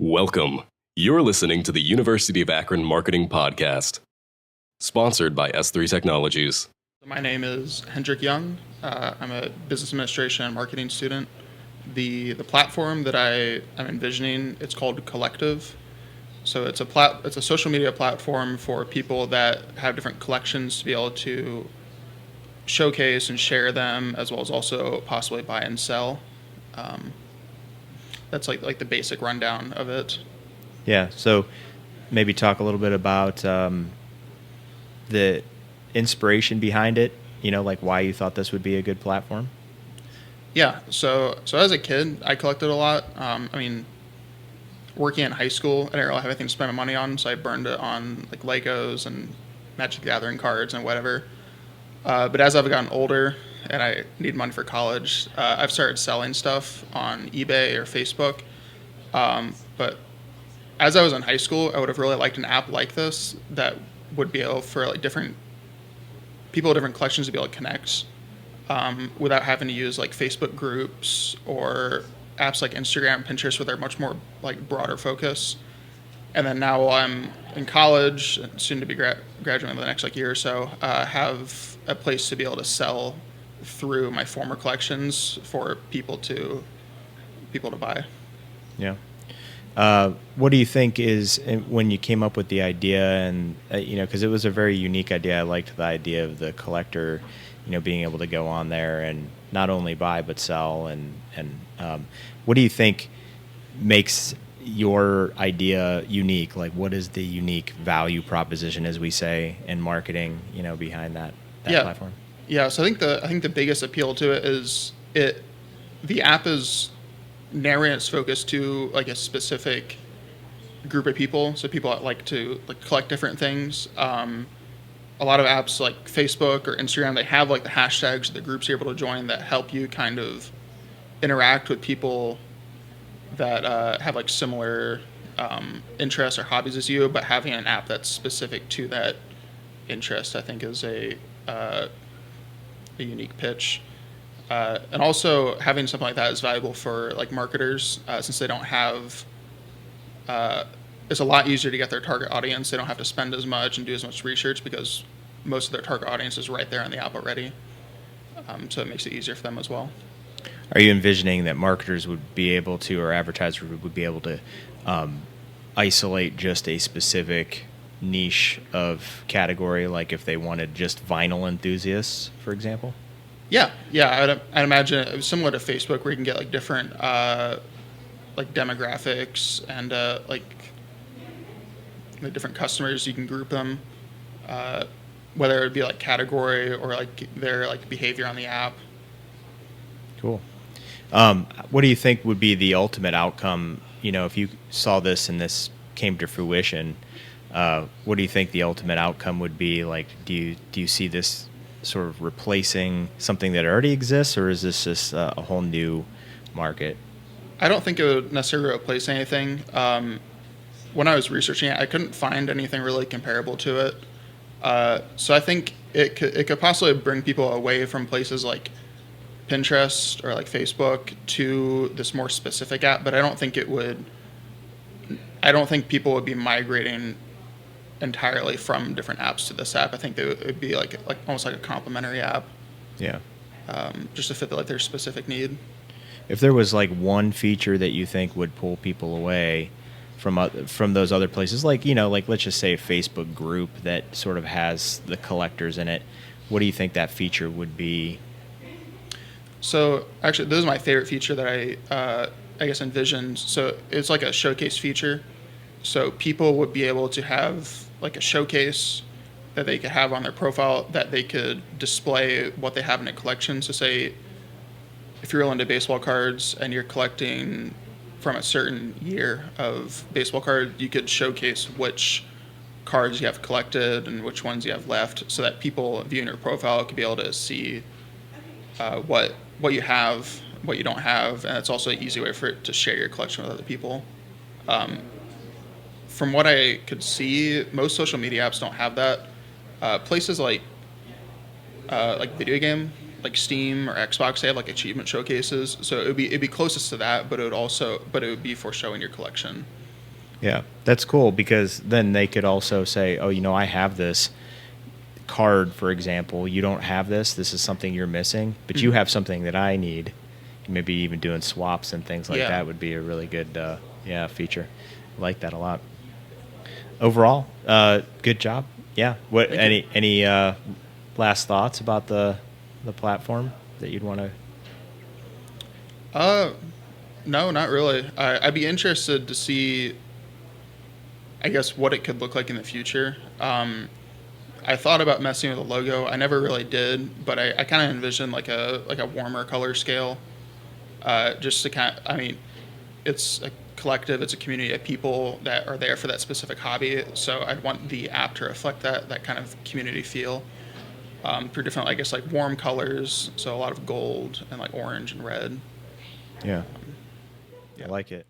Welcome. You're listening to the University of Akron Marketing Podcast, sponsored by S3 Technologies. My name is Hendrik Young. I'm a business administration and marketing student. The platform that I'm envisioning, it's called Collective. So it's a social media platform for people that have different collections to be able to showcase and share them, as well as also possibly buy and sell. That's like the basic rundown of it. Yeah, so maybe talk a little bit about the inspiration behind it, like why you thought this would be a good platform. Yeah, so as a kid, I collected a lot. Working in high school, I didn't really have anything to spend my money on, so I burned it on like Legos and Magic the Gathering cards and whatever. But as I've gotten older and I need money for college, I've started selling stuff on eBay or Facebook. But as I was in high school, I would have really liked an app like this that would be able for like different people with different collections to be able to connect without having to use like Facebook groups or apps like Instagram, Pinterest, where they're much more like broader focus. And then now while I'm in college, soon to be graduating in the next like year or so, have a place to be able to sell through my former collections for people to buy. Yeah. What do you think is when you came up with the idea, and because it was a very unique idea. I liked the idea of the collector, being able to go on there and not only buy but sell. And what do you think makes your idea unique? Like, what is the unique value proposition, as we say in marketing, behind that platform? Yeah. So I think the biggest appeal to it is the app is narrowing its focus to like a specific group of people. So people that like to like collect different things. A lot of apps like Facebook or Instagram, they have like the hashtags, the groups you're able to join that help you kind of interact with people that have like similar interests or hobbies as you, but having an app that's specific to that interest, I think, is a unique pitch. And also having something like that is valuable for like marketers since they don't have. It's a lot easier to get their target audience. They don't have to spend as much and do as much research because most of their target audience is right there on the app already. So it makes it easier for them as well. Are you envisioning that marketers would be able to, or advertisers would be able to isolate just a specific niche of category, like if they wanted just vinyl enthusiasts, for example? Yeah. I'd imagine it was similar to Facebook, where you can get like different like demographics and like the different customers. You can group them, whether it be like category or like their like behavior on the app. Cool. What do you think would be the ultimate outcome? If you saw this and this came to fruition, what do you think the ultimate outcome would be? Like, do you see this sort of replacing something that already exists, or is this just a whole new market? I don't think it would necessarily replace anything. When I was researching it, I couldn't find anything really comparable to it. So I think it could possibly bring people away from places like Pinterest or like Facebook to this more specific app, but I don't think people would be migrating entirely from different apps to this app. I think it would be like almost like a complementary app. Yeah. Just to fit like their specific need. If there was like one feature that you think would pull people away from those other places, like like let's just say a Facebook group that sort of has the collectors in it, what do you think that feature would be? So actually, this is my favorite feature that I guess envisioned. So it's like a showcase feature. So people would be able to have like a showcase that they could have on their profile that they could display what they have in a collection. So say if you're into baseball cards and you're collecting from a certain year of baseball cards, you could showcase which cards you have collected and which ones you have left, so that people viewing your profile could be able to see what you have, what you don't have, and it's also an easy way for it to share your collection with other people. From what I could see, most social media apps don't have that. Places like video game, like Steam or Xbox, they have like achievement showcases, so it'd be closest to that, but it would be for showing your collection. Yeah, that's cool because then they could also say, oh, I have this card, for example. You don't have this. This is something you're missing, but you have something that I need. Maybe even doing swaps and things like that would be a really good, feature. I like that a lot. Overall, good job. Yeah. What any last thoughts about the platform that you'd want to? No, not really. I'd be interested to see, I guess, what it could look like in the future. I thought about messing with the logo. I never really did, but I kind of envisioned like a warmer color scale, just to it's a collective, it's a community of people that are there for that specific hobby. So I'd want the app to reflect that kind of community feel. For different, I guess, like warm colors. So a lot of gold and like orange and red. Yeah. I like it.